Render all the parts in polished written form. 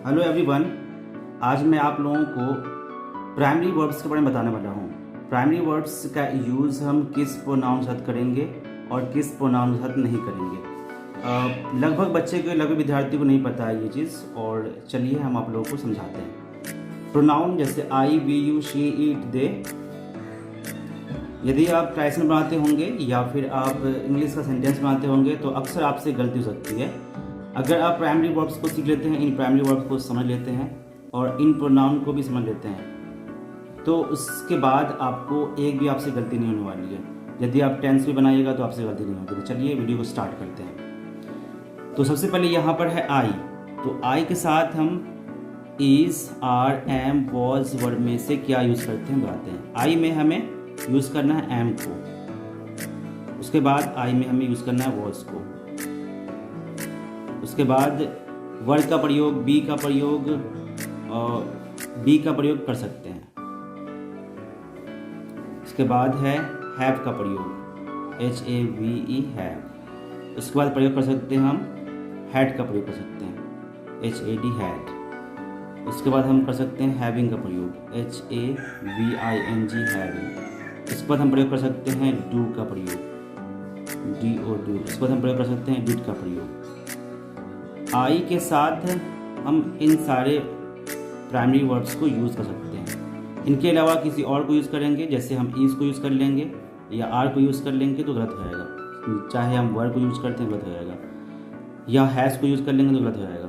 Hello everyone. आज मैं आप लोगों को प्राइमरी वर्ब्स के बारे में बताने वाला हूँ। प्राइमरी वर्ब्स का यूज़ हम किस प्रोनाउन के साथ करेंगे और किस प्रोनाउन के साथ नहीं करेंगे। लगभग बच्चे को लगभग विद्यार्थी को नहीं पता है ये चीज़, और चलिए हम आप लोगों को समझाते हैं। प्रोनाउन जैसे आई, वी, यू, शी, इट, दे, यदि आप ट्राइसन बनाते होंगे या फिर आप इंग्लिश का सेंटेंस बनाते होंगे तो अक्सर आपसे गलती हो सकती है। अगर आप प्राइमरी वर्ब्स को सीख लेते हैं, इन प्राइमरी वर्ब्स को समझ लेते हैं और इन प्रोनाउन को भी समझ लेते हैं, तो उसके बाद आपको एक भी आपसे गलती नहीं होने वाली है। यदि आप टेंस भी बनाइएगा तो आपसे गलती नहीं होगी। तो चलिए वीडियो को स्टार्ट करते हैं। तो सबसे पहले यहाँ पर है आई। तो आई के साथ हम is, are, am, was verb में से क्या यूज़ करते हैं बताते हैं। आई में हमें यूज़ करना है एम को, उसके बाद आई में हमें यूज़ करना है वॉज को, उसके बाद वर्ड का प्रयोग, बी का प्रयोग और बी का प्रयोग कर सकते हैं। उसके बाद है हैव का प्रयोग, HAVE हैव। उसके बाद प्रयोग कर सकते हैं हम हैड का प्रयोग कर सकते हैं, HAD हैड। उसके बाद हम कर सकते हैं हैविंग का प्रयोग, HAVING हैविंग। इसके बाद हम प्रयोग कर सकते हैं डू का प्रयोग, DO डू। इसके बाद हम प्रयोग कर सकते हैं डिड का प्रयोग। आई के साथ हम इन सारे प्राइमरी वर्ब्स को यूज़ कर सकते हैं। इनके अलावा किसी और को यूज़ करेंगे, जैसे हम इज को यूज़ कर लेंगे या आर को यूज़ कर लेंगे तो गलत हो जाएगा। चाहे हम वर्ब को यूज़ करते हैं गलत हो जाएगा, या हैज़ को यूज़ कर लेंगे तो गलत हो जाएगा।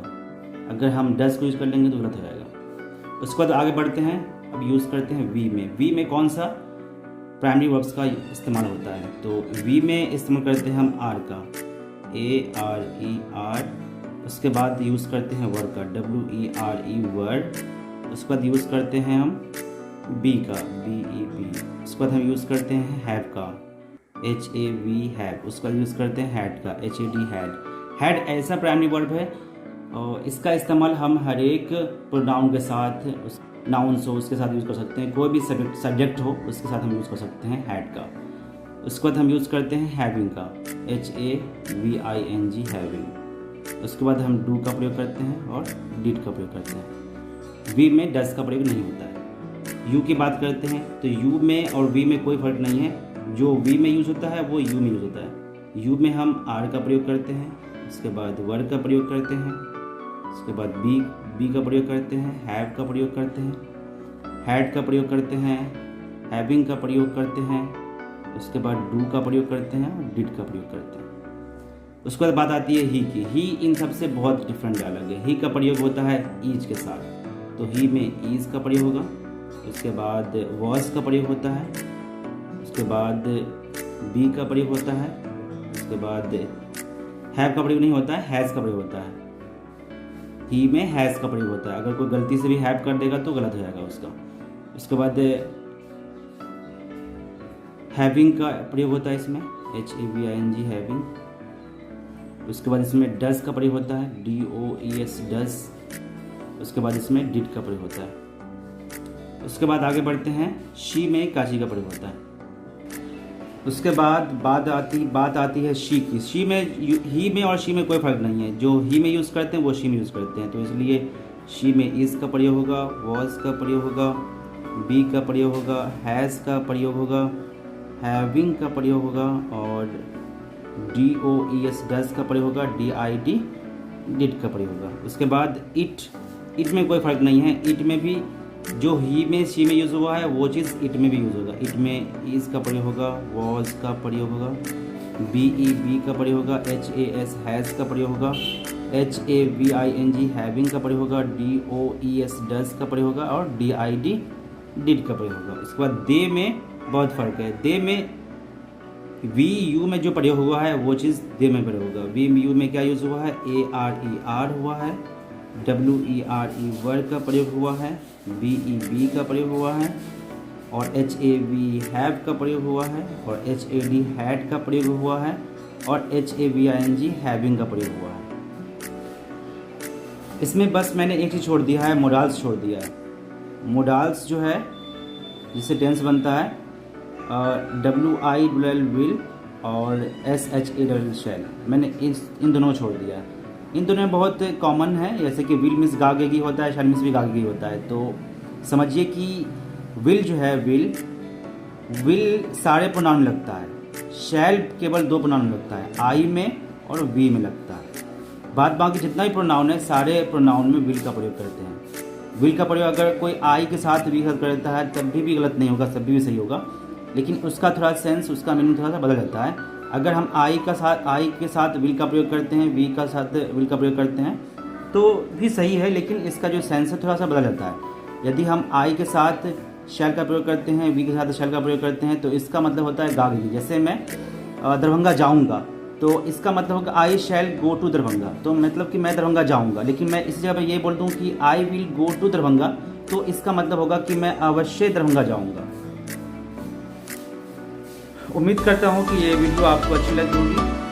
अगर हम डज को यूज़ कर लेंगे तो गलत हो जाएगा। उसके बाद आगे बढ़ते हैं, अब यूज़ करते हैं वी में। वी में कौन सा प्राइमरी वर्ब्स का इस्तेमाल होता है? तो वी में इस्तेमाल करते हैं हम आर का, ARE। उसके बाद यूज़ करते हैं वर्ड का, WERE वर्ड। उसके बाद यूज़ करते हैं हम बी का, BEB। उसके बाद हम यूज़ करते हैं हैव का, HAV हैव। उसके बाद यूज़ करते हैं हैड का, HAD हैड। हैड ऐसा प्राइमरी वर्ब है और इसका इस्तेमाल हम हर एक प्रोनाउन के साथ, नाउन्स हो उसके साथ यूज़ कर सकते हैं। कोई भी सब्जेक्ट हो उसके साथ हम यूज़ कर सकते हैं हैड का। उसके बाद हम यूज़ करते हैं हैविंग का, HAVING हैविंग। उसके बाद हम डू का प्रयोग करते हैं और डिड का प्रयोग करते हैं। वी में डज का प्रयोग नहीं होता है। यू की बात करते हैं तो यू में और वी में कोई फर्क नहीं है। जो वी में यूज़ होता है वो यू में यूज़ होता है। यू में हम आर का प्रयोग करते हैं, उसके बाद वर्ड का प्रयोग करते हैं, उसके बाद बी का प्रयोग करते हैं, हैव का प्रयोग करते हैं, हैड का प्रयोग करते हैं, हैविंग का प्रयोग करते हैं, उसके बाद डू का प्रयोग करते हैं और डिड का प्रयोग करते हैं। उसके बाद बात आती है ही की। ही इन सबसे बहुत डिफरेंट अलग है। ही का प्रयोग होता है ईज के साथ, तो ही में ईज का प्रयोग होगा। उसके बाद वॉज का प्रयोग होता है, उसके बाद बी का प्रयोग होता है, उसके बाद हैव का प्रयोग नहीं होता है, हैज़ का प्रयोग होता है। ही में हैज़ का प्रयोग होता है। अगर कोई गलती से भी हैव कर देगा तो गलत हो जाएगा उसका। उसके बाद हैविंग का प्रयोग होता है इसमें, HAVING हैविंग। उसके बाद इसमें डज का प्रयोग होता है, DOES डज। उसके बाद इसमें डिड का प्रयोग होता है। उसके बाद आगे बढ़ते हैं, शी में काशी का प्रयोग होता है। उसके बाद बात आती है शी की। शी में ही में और शी में कोई फर्क नहीं है। जो ही में यूज़ करते हैं वो शी में यूज़ करते हैं। तो इसलिए शी में इज़ का प्रयोग होगा, वॉज का प्रयोग होगा, बी का प्रयोग होगा, हैज़ का प्रयोग होगा, हैविंग का प्रयोग होगा और DOES डज का प्रयोग होगा, DID डिड का प्रयोग होगा। उसके बाद इट में कोई फर्क नहीं है। इट में भी जो ही में शी में यूज़ हुआ है वो चीज़ इट में भी यूज़ होगा। इट में इज़ का प्रयोग होगा, वॉज का प्रयोग होगा, BEB का प्रयोग होगा, HAS हैज़ का प्रयोग होगा, HAVING हैविंग का प्रयोग होगा, DOES डज का प्रयोग होगा और DID डिड का प्रयोग होगा। उसके बाद दे में बहुत फ़र्क है। दे में VU में जो प्रयोग हुआ है वो चीज़ दे में प्रयोग होगा। VU में क्या यूज़ हुआ है? ARER हुआ है, WERE वर्ड का प्रयोग हुआ है, BEB का प्रयोग हुआ है और HAV हैव का प्रयोग हुआ है और HAD हैड का प्रयोग हुआ है और HAVING हैविंग का प्रयोग हुआ है। इसमें बस मैंने एक चीज़ छोड़ दिया है, मोडाल्स छोड़ दिया है। मोडाल्स जो है जिससे टेंस बनता है WILL विल और SHALL, मैंने इन दोनों को छोड़ दिया है। इन दोनों में बहुत कॉमन है, जैसे कि विल मीन्स गागेगी होता है, शैल मीन्स भी गागेगी होता है। तो समझिए कि विल जो है, विल सारे प्रोनाउन में लगता है, शैल केवल 2 प्रोनाउन में लगता है, आई में और वी में लगता है। बाकी जितना भी प्रोनाउन है सारे प्रोनाउन में विल का प्रयोग करते हैं। विल का प्रयोग अगर कोई आई के साथ वी करता है तब भी गलत नहीं होगा, तब भी सही होगा, लेकिन उसका थोड़ा सेंस, उसका मीनिंग थोड़ा सा बदल जाता है। अगर हम आई के साथ विल का प्रयोग करते हैं, वी का साथ विल का प्रयोग करते हैं तो भी सही है, लेकिन इसका जो सेंस है थोड़ा सा बदल जाता है। यदि हम आई के साथ शैल का प्रयोग करते हैं, वी के साथ शैल का प्रयोग करते हैं तो इसका मतलब होता है गागेगी। जैसे मैं दरभंगा जाऊंगा तो इसका मतलब होगा आई शैल गो टू दरभंगा, तो मतलब कि मैं दरभंगा जाऊंगा। लेकिन मैं इस जगह पर ये बोल दूं कि I will go to Darbhanga, तो इसका मतलब होगा कि मैं अवश्य दरभंगा जाऊंगा। उम्मीद करता हूं कि ये वीडियो आपको अच्छी लगी होगी।